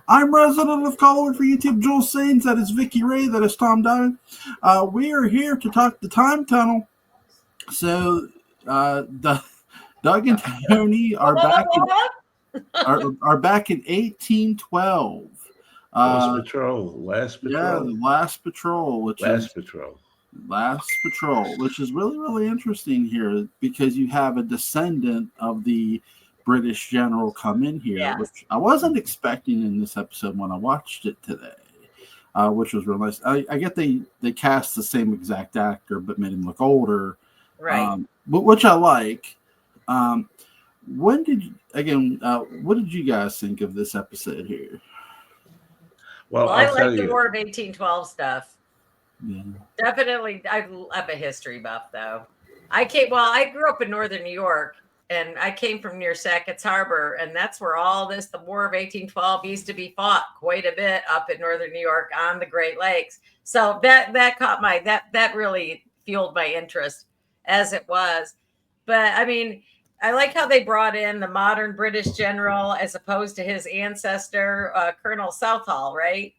I'm resident of Colwood for YouTube, Joel Sains. That is Vickie Ray. That is Tom Dye. We are here to talk the time tunnel. So, Doug and Tony are back in 1812. Last patrol. Yeah, the last patrol, last patrol, which is really, really interesting here because you have a descendant of the British general come in here, which I wasn't expecting in this episode when I watched it today, which was real nice. I get they cast the same exact actor but made him look older, right? But which I like. What did you guys think of this episode here? Well, I like the War of 1812 stuff. Yeah. Definitely. I'm a history buff, though. I grew up in northern New York, and I came from near Sackett's Harbor, and that's where the War of 1812 used to be fought quite a bit up in northern New York on the Great Lakes. So that caught that really fueled my interest as it was. But I mean, I like how they brought in the modern British general as opposed to his ancestor, Colonel Southall, right?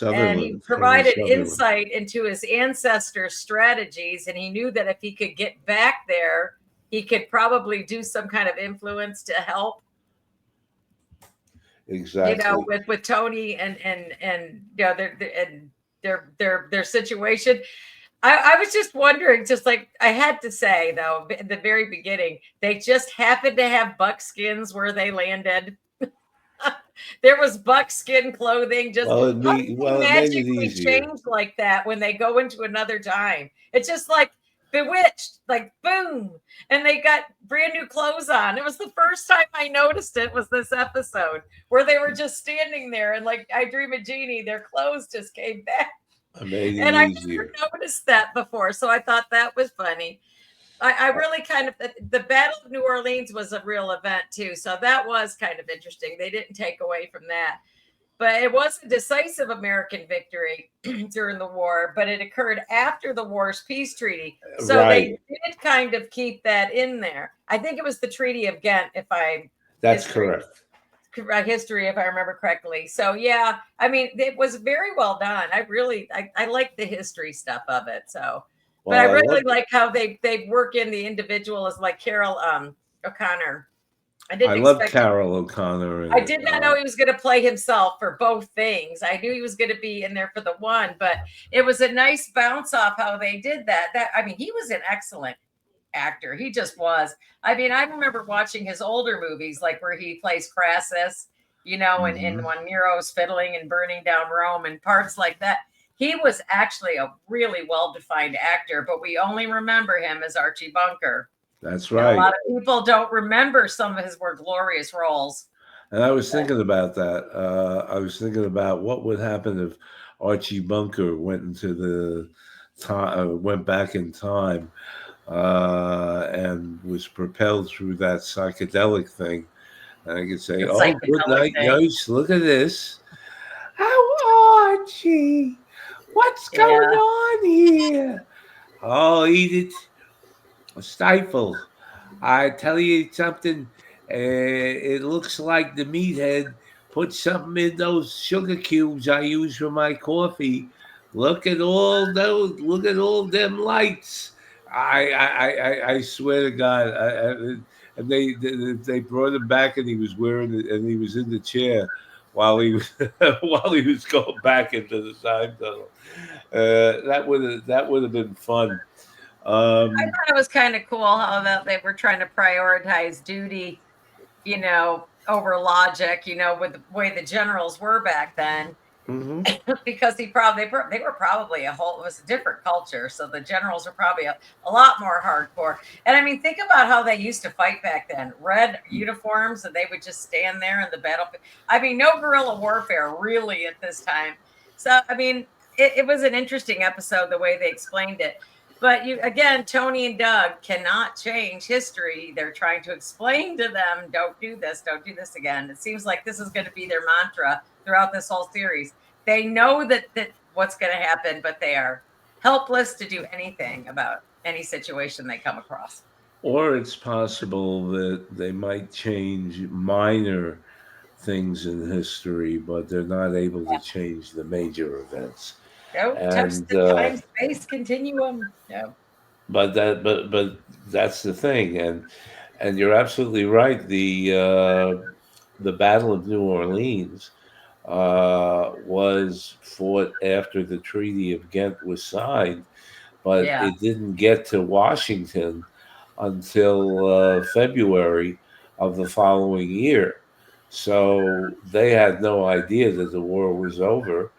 And he provided insight into his ancestors' strategies, and he knew that if he could get back there, he could probably do some kind of influence to help. Exactly. With Tony and their situation. I was just wondering, just like I had to say though, at the very beginning, they just happened to have buckskins where they landed. There was buckskin clothing. Just magically changed like that when they go into another time. It's just like bewitched, like boom, and they got brand new clothes on. It was the first time I noticed it was this episode where they were just standing there and like I Dream of Jeannie, their clothes just came back. And I never noticed that before, so I thought that was funny. I really kind of, the Battle of New Orleans was a real event too, so that was kind of interesting. They didn't take away from that, but it was a decisive American victory during the war, but it occurred after the war's peace treaty, so they did kind of keep that in there. I think it was the Treaty of Ghent, that's correct. History, if I remember correctly. So yeah, I mean, it was very well done. I like the history stuff of it. So, but I really like how they work in the individual as like Carol O'Connor. I love Carol O'Connor. I did not know he was going to play himself for both things. I knew he was going to be in there for the one, but it was a nice bounce off how they did that. I mean, he was an excellent actor. He just was. I mean, I remember watching his older movies, like where he plays Crassus, and when Nero's fiddling and burning down Rome and parts like that. He was actually a really well-defined actor, but we only remember him as Archie Bunker. That's right. And a lot of people don't remember some of his more glorious roles. And I was thinking about that. I was thinking about what would happen if Archie Bunker went back in time. And was propelled through that psychedelic thing. And I could say, "Oh, good night, nurse. Look at this. Oh, Archie, what's going on here? Oh, eat it. Stifle. I tell you something. It looks like the meathead put something in those sugar cubes I use for my coffee. Look at all those. Look at all them lights." I swear to God, and they brought him back, and he was he was in the chair while he was going back into the time tunnel. That would have been fun. I thought it was kind of cool how they were trying to prioritize duty, over logic, with the way the generals were back then. Mm-hmm. Because they were probably it was a different culture, so the generals were probably a lot more hardcore. And I mean, think about how they used to fight back then. Red uniforms, and they would just stand there in the battlefield. I mean, no guerrilla warfare really at this time. So I mean, it was an interesting episode the way they explained it. But Tony and Doug cannot change history. They're trying to explain to them, don't do this again. It seems like this is going to be their mantra throughout this whole series. They know that what's going to happen, but they are helpless to do anything about any situation they come across. Or it's possible that they might change minor things in history, but they're not able to change the major events. Don't touch And the time-space continuum. Yeah. but that's the thing, and you're absolutely right. The Battle of New Orleans was fought after the Treaty of Ghent was signed, but Yeah. it didn't get to Washington until February of the following year. So they had no idea that the war was over,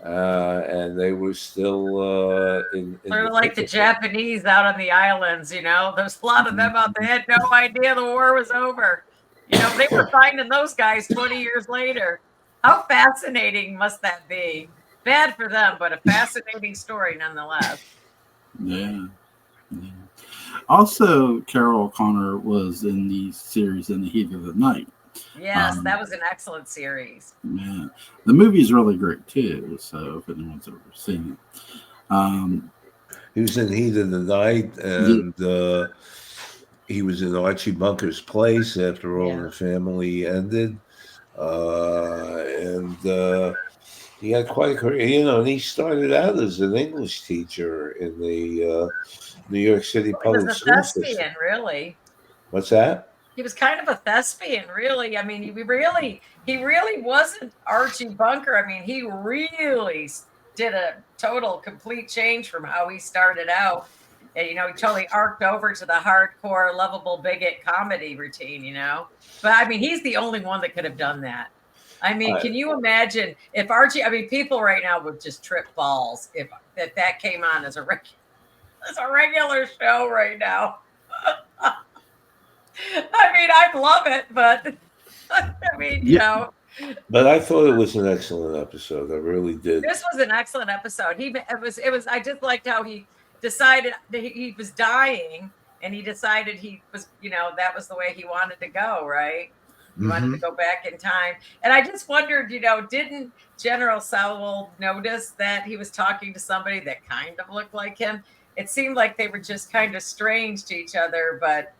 and they were still in They're the like thick the of it. Japanese out on the islands, you know. There's a lot of them out there had no idea the war was over. You know, they were finding those guys 20 years later. How fascinating must that be? Bad for them, but a fascinating story nonetheless. Yeah. Yeah. Also, Carol O'Connor was in the series In the Heat of the Night. Yes, that was an excellent series. Yeah, the movie's really great too. So if anyone's ever seen it, he was in Heat of the Night, and he was in Archie Bunker's Place after All in the Family ended, and he had quite a career. You know, and he started out as an English teacher in the New York City public school system. He was a thespian, really. What's that? He was kind of a thespian, really. I mean, he really wasn't Archie Bunker. I mean, he really did a total, complete change from how he started out. And, you know, he totally arced over to the hardcore, lovable bigot comedy routine, you know. But, I mean, he's the only one that could have done that. I mean, can you imagine if Archie, I mean, people right now would just trip balls if that came on as a regular show right now. I mean, I'd love it, but I mean, you know. But I thought it was an excellent episode. I really did. This was an excellent episode. It was. I just liked how he decided that he was dying, and he decided he was, you know, that was the way he wanted to go, right? He wanted to go back in time. And I just wondered, you know, didn't General Sewell notice that he was talking to somebody that kind of looked like him? It seemed like they were just kind of strange to each other, but,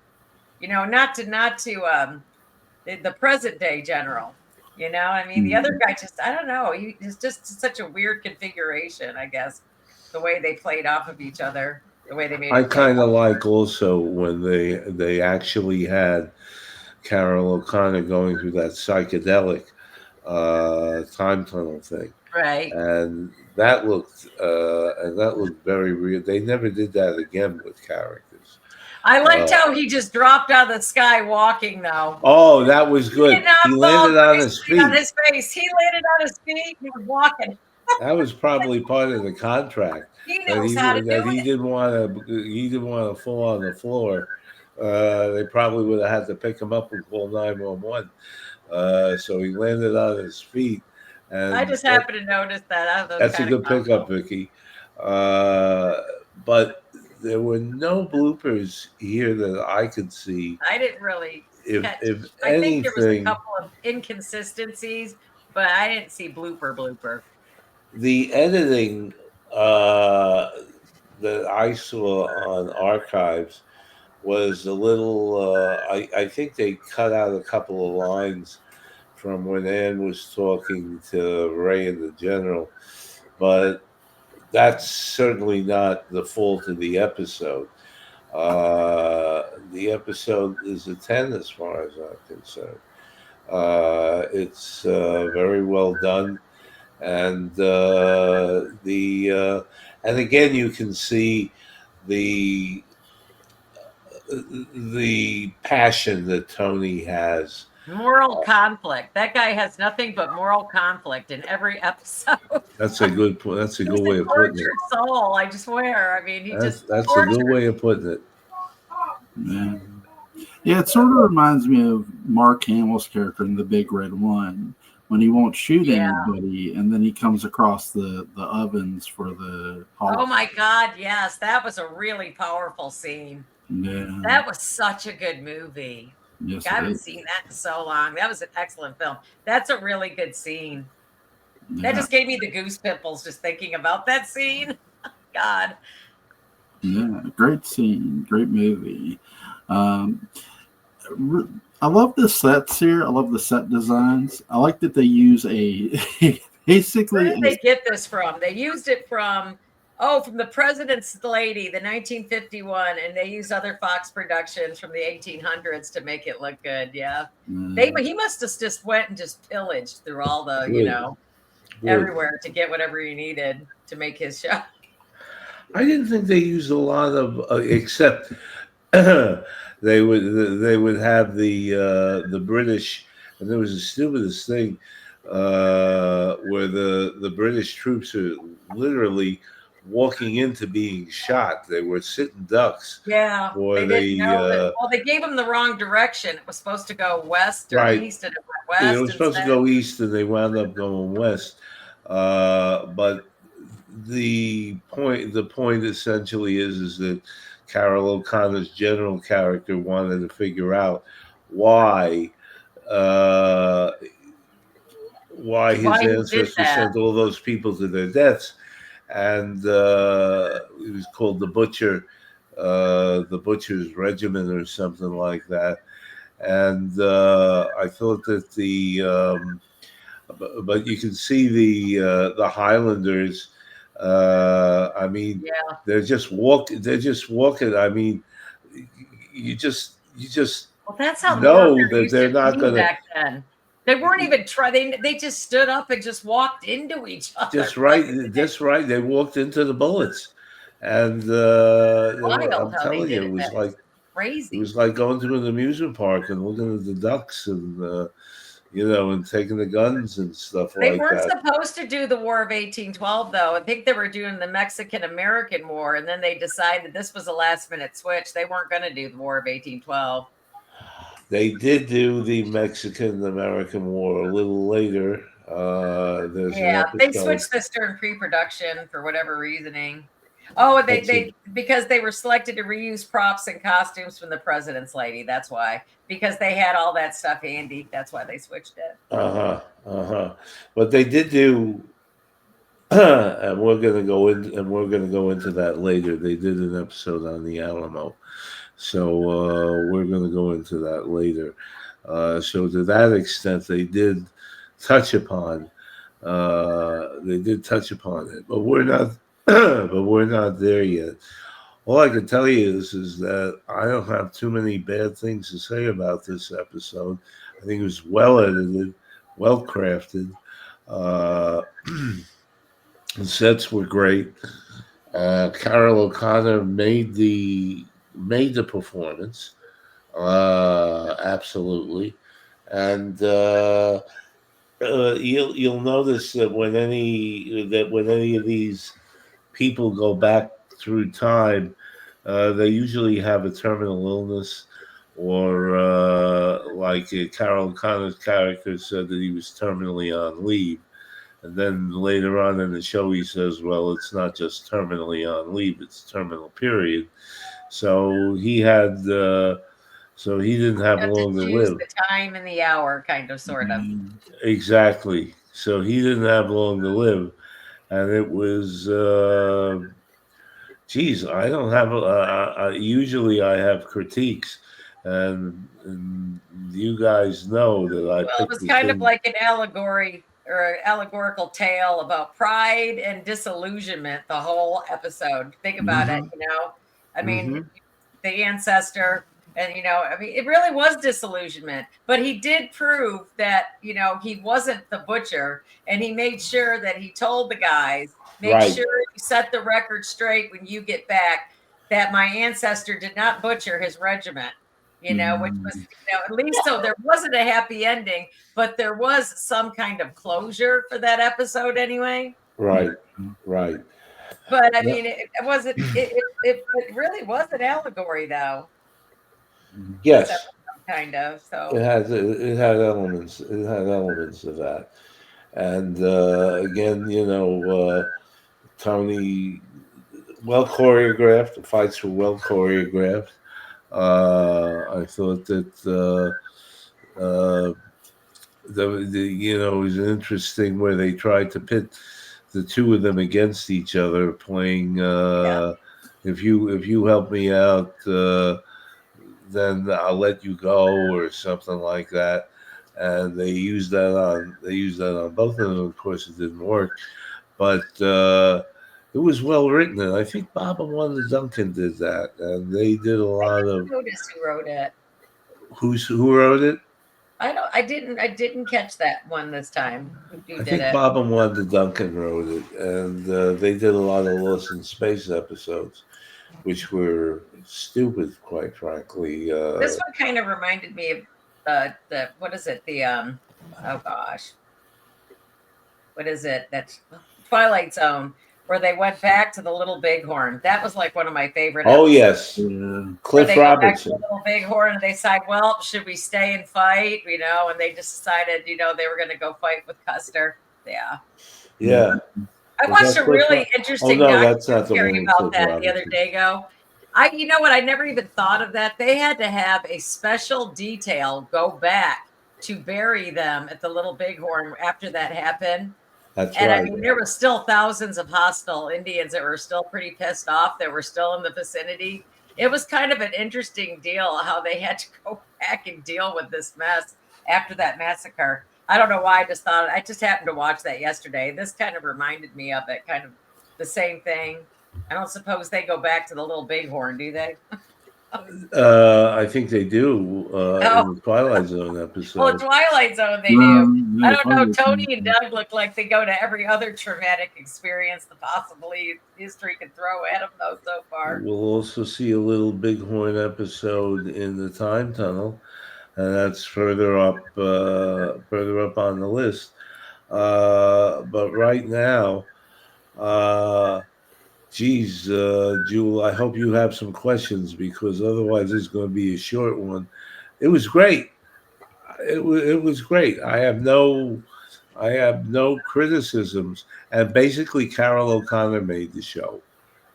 you know, not to the present day general, you know, I mean, the other guy just, I don't know. He's just such a weird configuration, I guess, the way they played off of each other, the way they made. I kind of like also when they actually had Carol O'Connor going through that psychedelic time tunnel thing, right? And that looked very real. They never did that again with characters. I liked how he just dropped out of the sky walking, though. Oh, that was good. He landed on his feet. On his face. He landed on his feet. He was walking. That was probably part of the contract. He knows how to do it. He didn't want to fall on the floor. They probably would have had to pick him up and call 911. So he landed on his feet. And I just happened to notice that. That's a good pickup, Vickie. But there were no bloopers here that I could see. I didn't really. If I think there was a couple of inconsistencies, but I didn't see blooper. The editing that I saw on archives was a little. I think they cut out a couple of lines from when Ann was talking to Ray and the General, but that's certainly not the fault of the episode. The episode is a 10 as far as I'm concerned. It's very well done, and and again you can see the passion that Tony has. Moral conflict. That guy has nothing but moral conflict in every episode. That's a good point. That's a good way of putting it. Soul, I swear. I mean, that's a good way of putting it. Yeah, it sort of reminds me of Mark Hamill's character in The Big Red One when he won't shoot anybody, and then he comes across the ovens for the Holocaust. Oh my God, yes, that was a really powerful scene. Yeah, that was such a good movie. Yes, I haven't seen that in so long. That was an excellent film. That's a really good scene. Yeah. That just gave me the goose pimples just thinking about that scene. God. Yeah, great scene, great movie. I love the sets here. I love the set designs. I like that they use a basically. Where did they get this from? They used it from the President's Lady, the 1951, and they used other Fox productions from the 1800s to make it look good. Yeah, he must have just went and just pillaged through all the everywhere to get whatever he needed to make his show. I didn't think they used a lot of except they would have the British, and there was the stupidest thing where the British troops are literally walking into being shot. They were sitting ducks. Yeah, they didn't know they gave them the wrong direction. It was supposed to go west or east, and it went west. It was supposed to go east, and they wound up going west. But the point essentially is that Carol O'Connor's general character wanted to figure out why his ancestors sent all those people to their deaths, and it was called the Butcher's Regiment or something like that. And I thought that but you can see the Highlanders. I mean, they're just walking. I mean, you just well, that's how know that they're not going to. Back then, they weren't even trying. They just stood up and just walked into each other. Just right. They walked into the bullets, and I'm telling you, it was like crazy. It was like going to an amusement park and looking at the ducks and. And taking the guns and stuff like that. They weren't supposed to do the War of 1812, though. I think they were doing the Mexican-American War, and then they decided this was a last-minute switch. They weren't going to do the War of 1812. They did do the Mexican-American War a little later. They switched this during pre-production for whatever reasoning. Oh, they because they were selected to reuse props and costumes from the President's Lady. That's why, because they had all that stuff handy. That's why they switched it. But they did do, and we're gonna go into that later. They did an episode on the Alamo, so we're gonna go into that later. So to that extent, they did touch upon it, but we're not. But we're not there yet. All I can tell you is that I don't have too many bad things to say about this episode. I think it was well edited, well crafted. The sets were great. Carol O'Connor made the performance, absolutely, and you'll notice that when any of these people go back through time, they usually have a terminal illness, or like Carol Connor's character said that he was terminally on leave. And then later on in the show, he says, well, it's not just terminally on leave, it's terminal period. So he had, so he didn't have long to live. The time and the hour, kind of, sort of. Exactly. So he didn't have long to live. And it was, I don't have, usually I have critiques, and you guys know that it was kind of like an allegory or an allegorical tale about pride and disillusionment, the whole episode. Think about it, I mean, the ancestor. And, it really was disillusionment, but he did prove that, he wasn't the butcher, and he made sure that he told the guys, sure you set the record straight when you get back, that my ancestor did not butcher his regiment, which was, at least so there wasn't a happy ending, but there was some kind of closure for that episode anyway. Right. But I mean, it wasn't, it really was an allegory though. Yes, kind of. So it had elements. It had elements of that, and again, Tony, well choreographed. The fights were well choreographed. I thought that it was interesting where they tried to pit the two of them against each other, playing. If you help me out. then I'll let you go or something like that. And they used that on both of them. Of course, it didn't work, but it was well written, and I think Bob and Wanda Duncan did that, and they did a lot of. Notice who wrote it. Who wrote it? I didn't catch that one this time. I think Bob and Wanda Duncan wrote it, and they did a lot of Lost in Space episodes, which were stupid, quite frankly. This one kind of reminded me of the what is it? The oh gosh, what is it? That's Twilight Zone, where they went back to the Little Bighorn. That was like one of my favorite. Oh yes, Cliff Robertson. Little Bighorn, and they decide, well, should we stay and fight? You know, and they just decided, you know, they were going to go fight with Custer. Yeah. Yeah. I watched a really interesting documentary about that the other day ago. You know what? I never even thought of that. They had to have a special detail go back to bury them at the Little Bighorn after that happened. That's and right. I mean, there were still thousands of hostile Indians that were still pretty pissed off, that were still in the vicinity. It was kind of an interesting deal how they had to go back and deal with this mess after that massacre. I don't know why I just happened to watch that yesterday. This kind of reminded me of it, kind of the same thing. I don't suppose they go back to the Little Bighorn, do they? I think they do in the Twilight Zone episode. Well, Twilight Zone they do. I don't know. Tony and Doug look like they go to every other traumatic experience that possibly history could throw at them, though, so far. We'll also see a Little Bighorn episode in the Time Tunnel, and that's further up on the list. But right now, Jewel, I hope you have some questions, because otherwise it's going to be a short one. It was great. It was great. I have no criticisms, and basically Carol O'Connor made the show.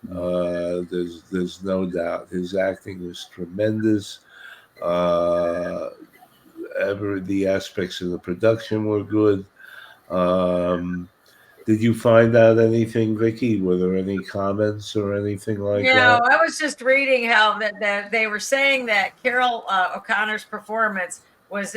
There's no doubt. His acting was tremendous. The aspects of the production were good. Did you find out anything, Vickie? Were there any comments or anything like that? No, I was just reading how that they were saying that Carol O'Connor's performance was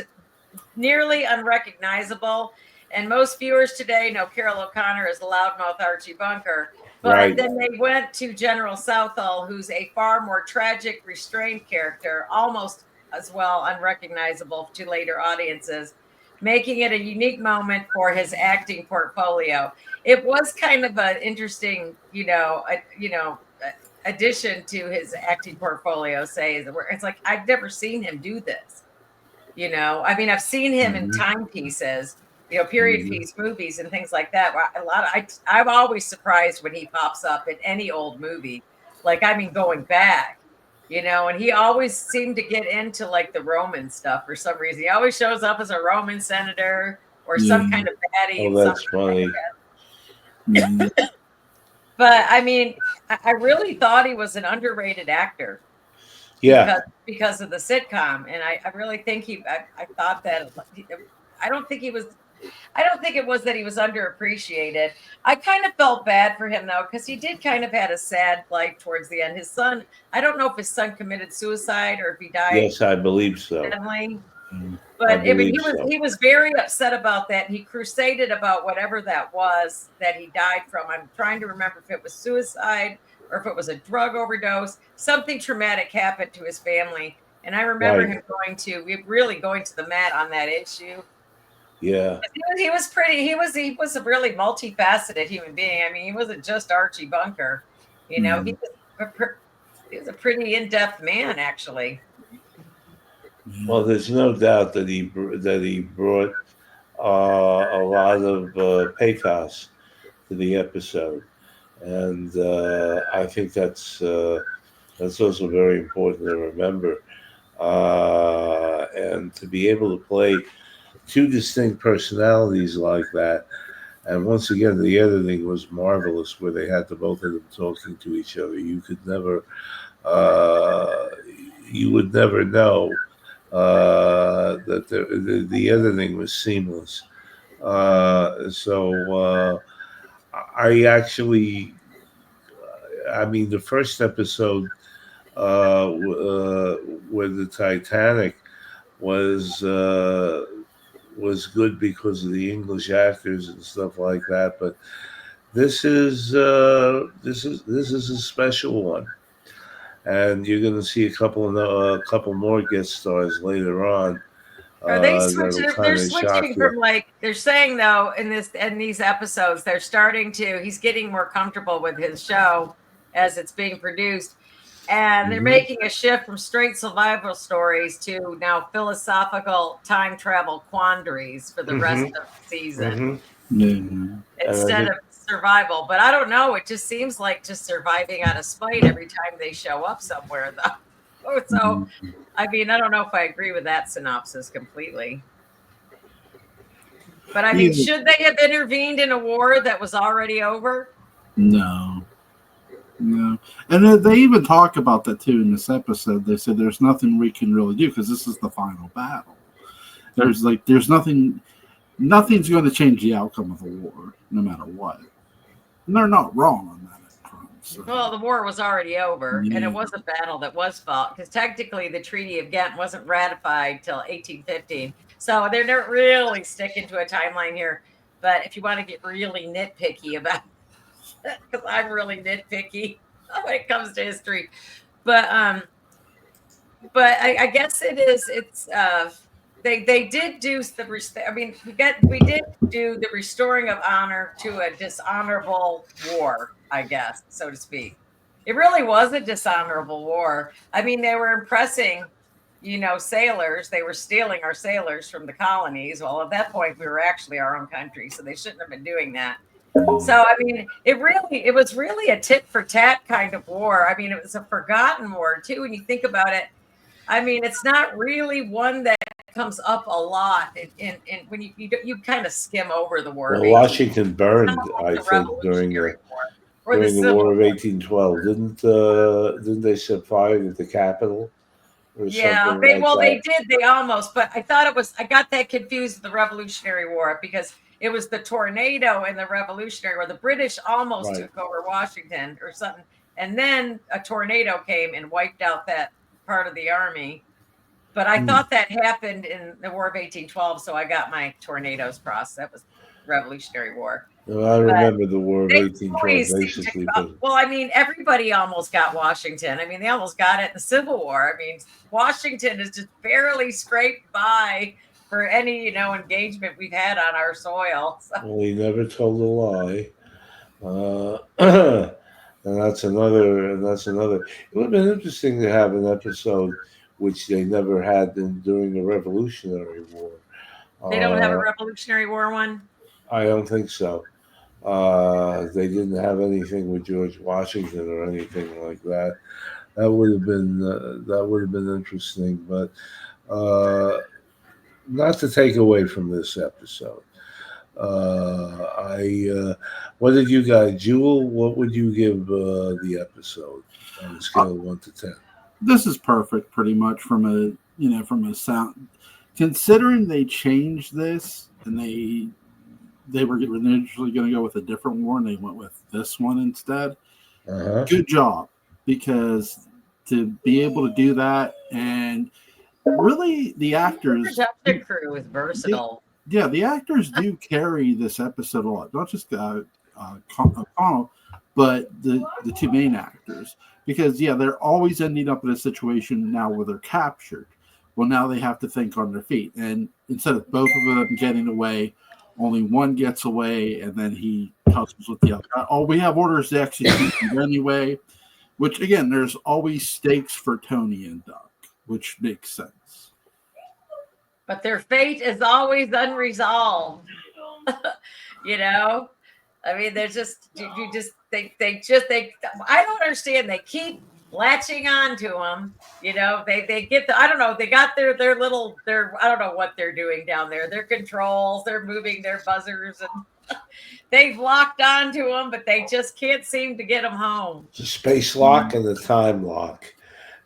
nearly unrecognizable. And most viewers today know Carol O'Connor as the loudmouth Archie Bunker. But then they went to General Southall, who's a far more tragic, restrained character, almost as well unrecognizable to later audiences, making it a unique moment for his acting portfolio. It was kind of an interesting, addition to his acting portfolio. It's like, I've never seen him do this. I mean, I've seen him in timepieces, period piece movies and things like that. I'm always surprised when he pops up in any old movie. Going back. And he always seemed to get into like the Roman stuff for some reason. He always shows up as a Roman senator or some kind of baddie. Oh, that's funny. Like that. But I mean, I really thought he was an underrated actor. Yeah. Because of the sitcom. And I really think I thought that I don't think it was that he was underappreciated. I kind of felt bad for him, though, because he did kind of had a sad life towards the end. His son, I don't know if his son committed suicide or if he died. Yes, I believe so. But he was very upset about that. He crusaded about whatever that was that he died from. I'm trying to remember if it was suicide or if it was a drug overdose. Something traumatic happened to his family. And I remember him going to the mat on that issue. Yeah, he was a really multifaceted human being. I mean, he wasn't just Archie Bunker. He was a pretty in-depth man, actually. Well, there's no doubt that he brought a lot of pathos to the episode, and I think that's also very important to remember, and to be able to play two distinct personalities like that. And once again, the editing was marvelous, where they had both of them talking to each other. You would never know that the editing was seamless. The first episode with the Titanic was good because of the English actors and stuff like that. But this is a special one, and you're going to see a couple more guest stars later on. Are they switching? They're switching from they're saying though in these episodes they're starting to. He's getting more comfortable with his show as it's being produced, and they're making a shift from straight survival stories to now philosophical time travel quandaries for the rest of the season instead of survival. But I don't know. It just seems like just surviving out of spite every time they show up somewhere, though. So, I mean, I don't know if I agree with that synopsis completely. But I mean, should they have intervened in a war that was already over? No. And they even talk about that too in this episode. They said there's nothing we can really do because this is the final battle. There's nothing's going to change the outcome of the war, no matter what. And they're not wrong on that. So. Well, the war was already over, and it was a battle that was fought because technically the Treaty of Ghent wasn't ratified till 1815. So they're not really sticking to a timeline here. But if you want to get really nitpicky about it, because I'm really nitpicky when it comes to history, but I guess it's they did do the. I mean, we did do the restoring of honor to a dishonorable war, I guess, so to speak. It really was a dishonorable war. I mean, they were impressing, sailors. They were stealing our sailors from the colonies. Well, at that point, we were actually our own country, so they shouldn't have been doing that. So, I mean, it was really a tit for tat kind of war. I mean, it was a forgotten war too. When you think about it, I mean, it's not really one that comes up a lot in when you kind of skim over the war. Well, Washington burned, I think, during the War of 1812. Didn't they set fire to the Capitol? Yeah, they did. They almost, but I got that confused with the Revolutionary War because it was the tornado in the Revolutionary War. The British almost took over Washington or something, and then a tornado came and wiped out that part of the army. But I thought that happened in the War of 1812, so I got my tornadoes crossed. That was Revolutionary War. Well, I remember the War of 1812, basically. Well, I mean, everybody almost got Washington. I mean, they almost got it in the Civil War. I mean, Washington is just barely scraped by for any, engagement we've had on our soil. So. Well, he never told a lie. And that's another. It would have been interesting to have an episode which they never had during the Revolutionary War. They don't have a Revolutionary War one? I don't think so. They didn't have anything with George Washington or anything like that. That would have been interesting, but not to take away from this episode. What did you guys, Jewel? What would you give the episode on a scale of 1 to 10? This is perfect, pretty much from a sound. Considering they changed this and they were initially going to go with a different war and they went with this one instead. Good job, because to be able to do that, and really the actors, the production crew is versatile. Yeah, the actors do carry this episode a lot. Not just Connell, but the two main actors. Because, they're always ending up in a situation now where they're captured. Well, now they have to think on their feet. And instead of both of them getting away, only one gets away, and then he tussles with the other. Oh, we have orders to execute anyway. Which, again, there's always stakes for Tony and Duck, which makes sense. But their fate is always unresolved. I mean, they're just they I don't understand. They keep latching on to them. They get I don't know. They got their I don't know what they're doing down there. Their controls, they're moving their buzzers, and they've locked on to them, but they just can't seem to get them home. The space lock and the time lock,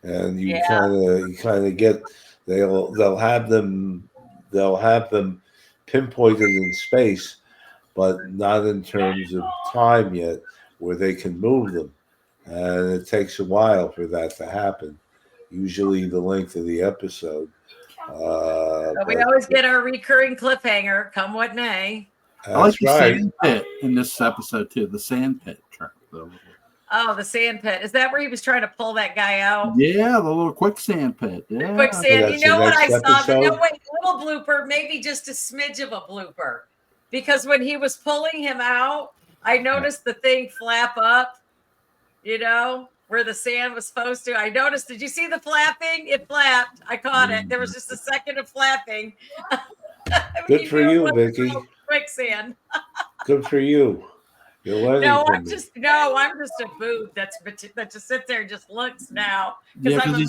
and you kind of get they'll have them pinpointed in space, but not in terms of time yet, where they can move them. and it takes a while for that to happen. Usually, the length of the episode. We always get our recurring cliffhanger, come what may. I like the sand pit in this episode too. The sand pit trap. Oh, the sand pit. Is that where he was trying to pull that guy out? Yeah, the little quicksand pit. Yeah. Quicksand. You know what I saw? No, wait, little blooper, maybe just a smidge of a blooper. Because when he was pulling him out, I noticed the thing flap up, where the sand was supposed to. I noticed, did you see the flapping? It flapped. I caught it. There was just a second of flapping. Good for you, Vickie. Quicksand. Good for you. I'm just a boob that just sits there and just looks now. Yeah, because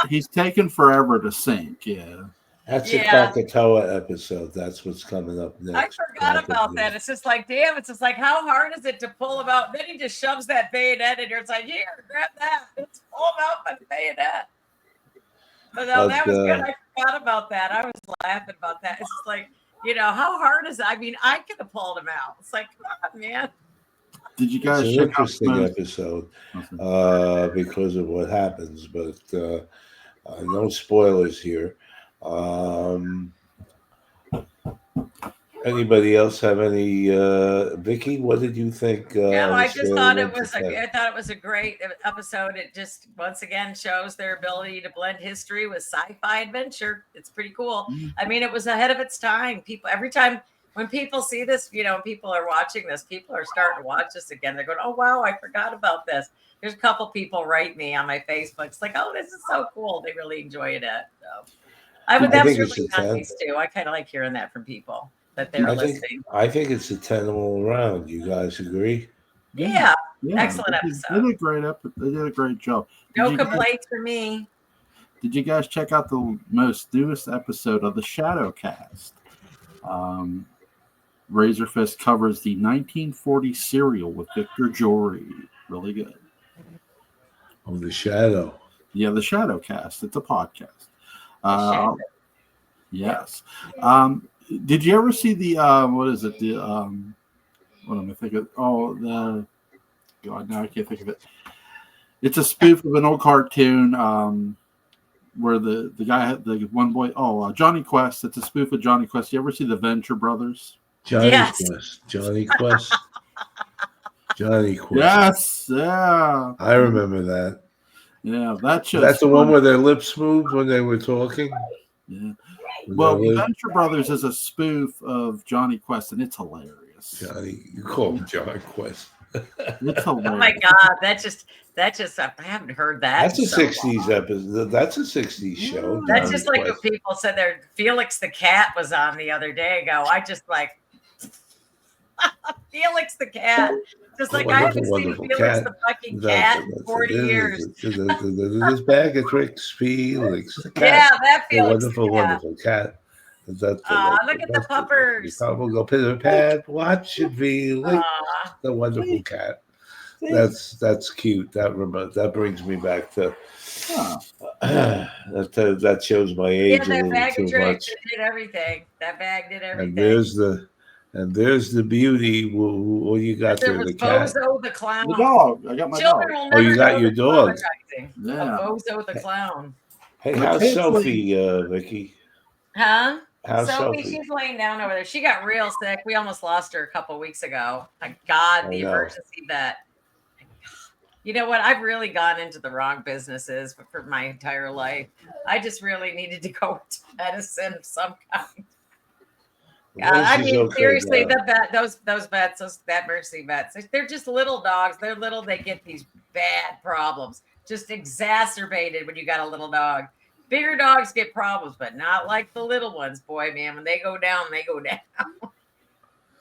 he's taken forever to sink. Yeah. That's a Krakatoa episode. That's what's coming up next. I forgot about that. It's just like, damn, it's just like, how hard is it to pull him out? Then he just shoves that bayonet in here. It's like, here, grab that. Let's pull him out by the bayonet. But no, that was good. I forgot about that. I was laughing about that. It's just like, how hard is it? I mean, I could have pulled him out. It's like, come on, man. Did you guys check out the interesting episode because of what happens, but no spoilers here. Anybody else have any? Vickie, what did you think? I just thought it was. I thought it was a great episode. It just once again shows their ability to blend history with sci-fi adventure. It's pretty cool. I mean, it was ahead of its time. People every time when people see this, people are watching this. People are starting to watch this again. They're going, "Oh wow, I forgot about this." There's a couple people write me on my Facebook. It's like, "Oh, this is so cool." They really enjoyed it. So, that's really nice too. I kind of like hearing that from people. That they're listening. I think it's a 10 all around. You guys agree? Yeah. Excellent episode. They did a great job. No complaints for me. Did you guys check out the most newest episode of the Shadowcast? Razorfist covers the 1940 serial with Victor Jory. Really good. Oh, the Shadow. Yeah, the Shadowcast. It's a podcast. Yes. Did you ever see the what is it? The what am I thinking? Oh, God, now I can't think of it. It's a spoof of an old cartoon where the guy had the one boy. Oh, Johnny Quest. It's a spoof of Johnny Quest. You ever see the Venture Brothers? Johnny Quest. Johnny Quest. Johnny Quest. Yes. Yeah. I remember that. Yeah, that's the one where their lips moved when they were talking. Yeah. Well, Venture Brothers is a spoof of Johnny Quest, and it's hilarious. You call him Johnny Quest. It's hilarious. Oh my God, that just I haven't heard that. That's a 60s episode. That's a 60s show. That's just like what people said there. Felix the cat was on the other day ago. I just like Felix the cat. Just like I haven't seen Felix the fucking cat in 40 years. This bag of tricks, Felix the cat. Yeah, that Felix wonderful cat. Look at the puppers. We'll go pitter pat. Watch it, Felix. The wonderful cat. That's cute. That brings me back to. That shows my age. Yeah, that bag of tricks did everything. That bag did everything. And there's the beauty. What you got there? The cat. Bozo the clown. The dog. I got my Children dog. Will never you got your dog. Yeah. Bozo the clown. Hey, how's Sophie, Vickie? Huh? How's Sophie? She's laying down over there. She got real sick. We almost lost her a couple weeks ago. Thank God, the emergency vet. You know what? I've really gone into the wrong businesses for my entire life. I just really needed to go to medicine of some kind. I mean, seriously, those vets, that Mercy vets, they're just little dogs. They're little. They get these bad problems, just exacerbated when you got a little dog. Bigger dogs get problems, but not like the little ones. Boy, man, when they go down, they go down.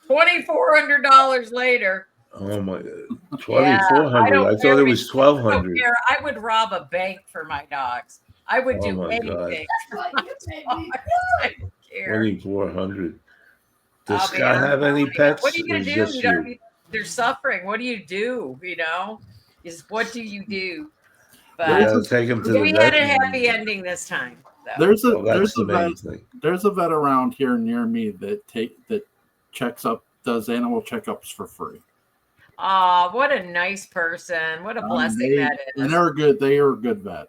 $2,400 later. Oh my God, $2,400. I thought it was $1,200. I would rob a bank for my dogs. I would do anything. $2,400. Does Scott have any pets? What are you gonna do? They're suffering. What do you do? What do you do? But take him to we had a happy ending this time. So. There's a vet around here near me that does animal checkups for free. Oh, what a nice person! What a blessing that is. And they're good. They are a good vet.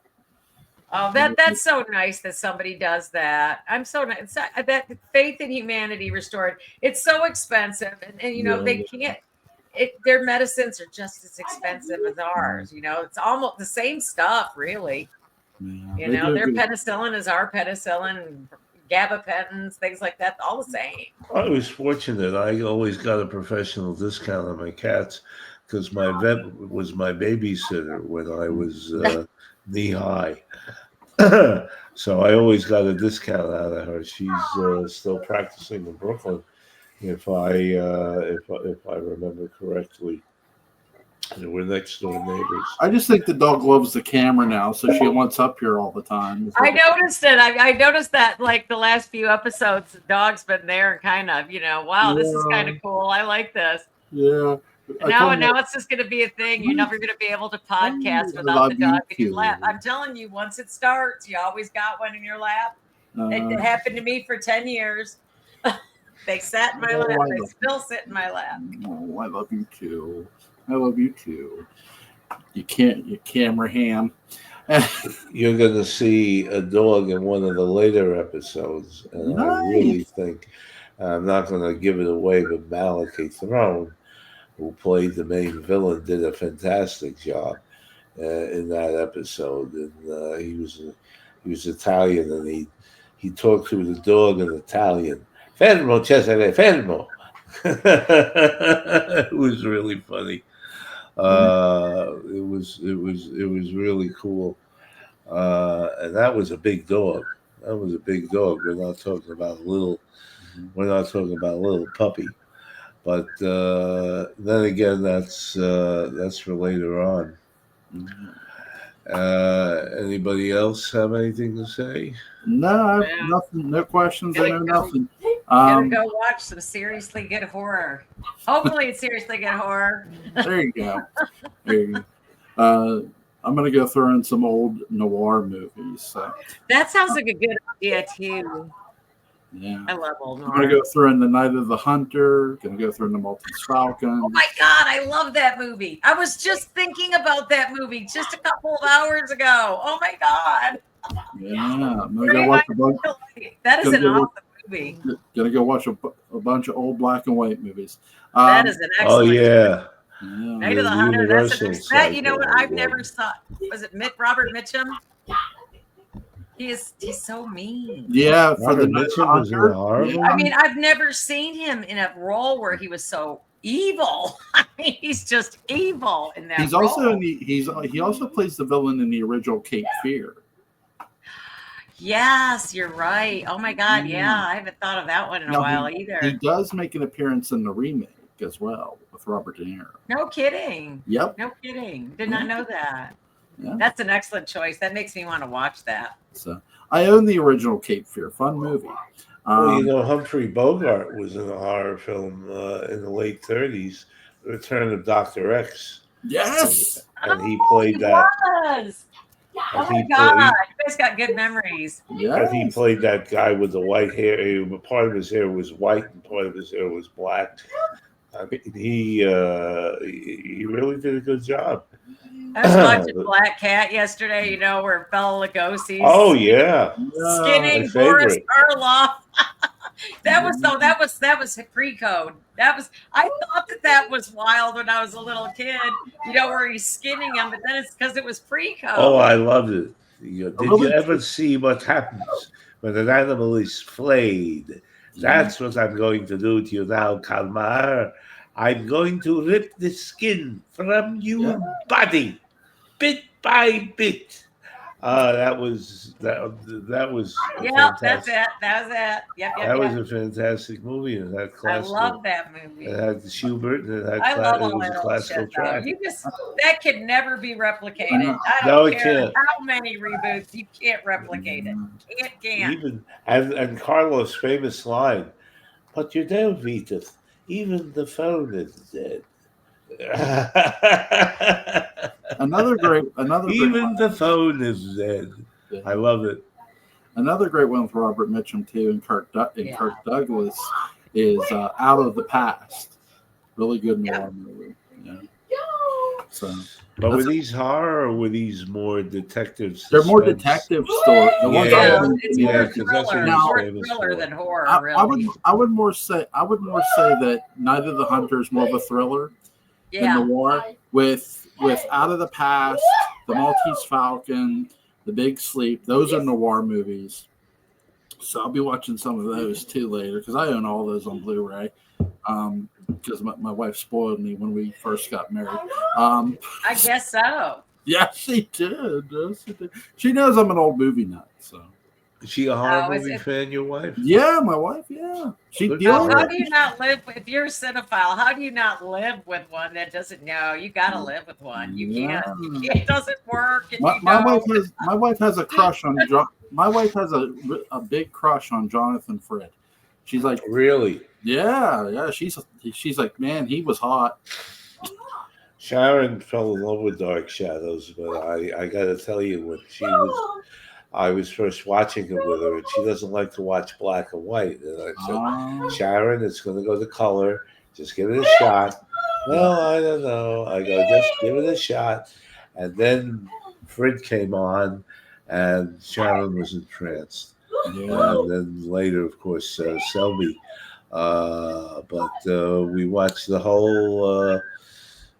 Oh, that's so nice that somebody does that. I'm so nice. That faith in humanity restored. It's so expensive, and you know they can't. Their medicines are just as expensive as ours. You know, it's almost the same stuff, really. Yeah, you know, their penicillin is our penicillin, gabapentins, things like that, all the same. I was fortunate. I always got a professional discount on my cats because my vet was my babysitter when I was knee high. So I always got a discount out of her. She's still practicing in Brooklyn, if I remember correctly. And we're next door neighbors. I just think the dog loves the camera now, so she wants up here all the time. I noticed it. I noticed that like the last few episodes, the dog's been there and kind of, wow, this is kind of cool. I like this. Yeah. Now it's just going to be a thing. You're never going to be able to podcast without the dog in your lap. I'm telling you, once it starts, you always got one in your lap. It happened to me for 10 years. They sat in my lap. They still sit in my lap. Oh, I love you too. I love you too. You camera ham. You're going to see a dog in one of the later episodes. And nice. I really think, I'm not going to give it away, but Malachi Throne, who played the main villain, did a fantastic job in that episode. And he was Italian, and he talked to the dog in Italian. Fermo, Cesare, fermo. It was really funny. It was really cool. And that was a big dog. We're not talking about a little puppy. But then again, that's for later on. Anybody else have anything to say? No, I have nothing. No questions. I know nothing. Gotta go watch some seriously good horror. Hopefully, it's seriously good horror. There you go. I'm gonna go throw in some old noir movies. So. That sounds like a good idea too. Yeah, I love old noir. I'm gonna go through in The Night of the Hunter. Gonna go through in The Maltese Falcon. Oh my God, I love that movie. I was just thinking about that movie just a couple of hours ago. Oh my God. Yeah, I'm gonna go watch a bunch. That is an awesome movie. Gonna go watch a bunch of old black and white movies. That is an excellent. Oh yeah. Night of the Hunter. That's you know what? I've never saw. Was it Robert Mitchum? He's so mean. Yeah, for the Mitchum was in the horror. I mean, I've never seen him in a role where he was so evil. I mean, he's just evil in that. He also plays the villain in the original Cape Fear. Yes, you're right. Oh my God, yeah, I haven't thought of that one in a while either. He does make an appearance in the remake as well with Robert De Niro. No kidding. Yep. No kidding. Did not know that. Yeah. That's an excellent choice. That makes me want to watch that. So I own the original Cape Fear. Fun movie. Well, Humphrey Bogart was in a horror film in the late 30s, The Return of Dr. X. Yes. And he played that. Was. Oh my God, you guys got good memories. Yeah, he played that guy with the white hair. Part of his hair was white and part of his hair was black. I mean, he really did a good job. I was watching Black Cat yesterday, where Bela Lugosi's skinning Boris Karloff. That was pre-code. I thought that was wild when I was a little kid, where he's skinning him, but then it's because it was pre-code. Oh, I loved it. Did you ever see what happens when an animal is flayed? That's what I'm going to do to you now, Kalmar. I'm going to rip the skin from your body, bit by bit. That was. Yeah, that's it. That was it. Yep. That was a fantastic movie. And that classical. I love that movie. It had Schubert and it I love all it was that a classical shit, track. That could never be replicated. I don't care how many reboots. You can't replicate it. Can't. Even and Carlos' famous line, "But you don't, Vitas. Even the phone is dead." Even the phone is dead. Yeah. I love it. Another great one for Robert Mitchum too, and Kirk Douglas is Out of the Past. Really good noir movie. Yeah. So, but were these horror or were these more detective? They're more detective story. The ones it's more thriller than horror. Really, I would more say that Night of the Hunter is more of a thriller than noir. With Out of the Past, The Maltese Falcon, The Big Sleep, those are noir movies. So I'll be watching some of those too later because I own all those on Blu-ray. Because my wife spoiled me when we first got married. I guess so. Yeah, she did. She knows I'm an old movie nut. So is she a horror movie fan? Your wife? Yeah, my wife. Yeah, how do you not live if you're a cinephile? How do you not live with one that doesn't know? You got to live with one. You can't. It doesn't work. My wife has a crush on John. My wife has a big crush on Jonathan Frid. She's like, really? Yeah. She's like, man, he was hot. Sharon fell in love with Dark Shadows, but I got to tell you, when I was first watching it with her, and she doesn't like to watch black and white. And I said, Sharon, it's going to go to color. Just give it a shot. Well, I don't know. I go, just give it a shot. And then Frid came on, and Sharon was entranced. Yeah. And then later, of course, Selby. But we watched the whole.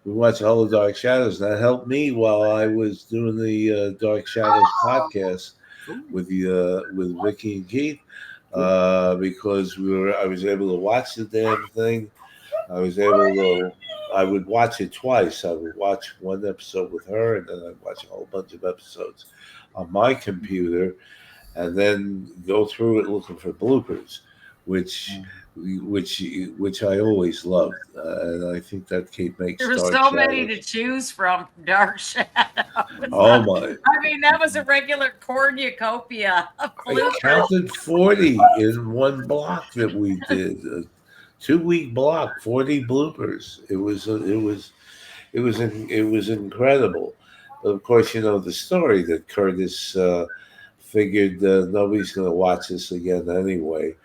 We watched all of Dark Shadows. That helped me while I was doing the Dark Shadows podcast with Vickie and Keith, because I was able to watch the damn thing. I would watch it twice. I would watch one episode with her, and then I'd watch a whole bunch of episodes on my computer, and then go through it looking for bloopers, which I always loved, and I think that makes. There were so many to choose from. Dark Shadows. Oh my! I mean, that was a regular cornucopia. I counted 40 in one block that we did. A 2-week block, 40 bloopers. It was incredible. But of course, you know the story that Curtis figured nobody's going to watch this again anyway.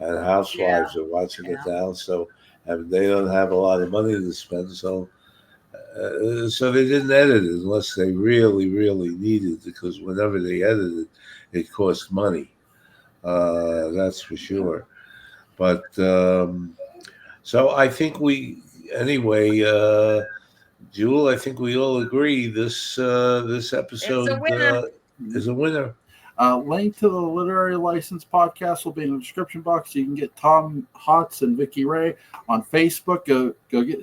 And housewives are watching it now, so they don't have a lot of money to spend, so they didn't edit it unless they really, really needed it, because whenever they edited it cost money. That's for sure. But so I think Jewel, I think we all agree this episode is a winner. Link to the Literary License podcast will be in the description box. You can get Tom Hotz and Vickie Ray on Facebook. Go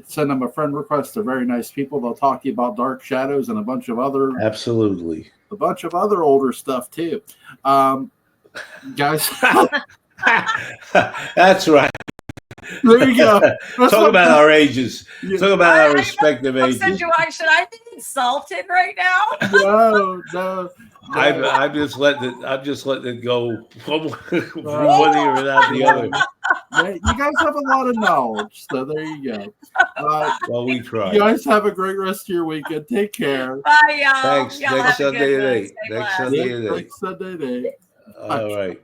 send them a friend request. They're very nice people. They'll talk to you about Dark Shadows and a bunch of other older stuff too. Guys, that's right. There you go. Talk about our ages. Yeah. Talk about our respective ages. Should I be insulted right now? No. I'm just letting it go one ear and out the other. Yeah, you guys have a lot of knowledge, so there you go. Well, we try. You guys have a great rest of your weekend. Take care. Bye, y'all. Thanks. Next Sunday at 8. Next Sunday at 8. All right.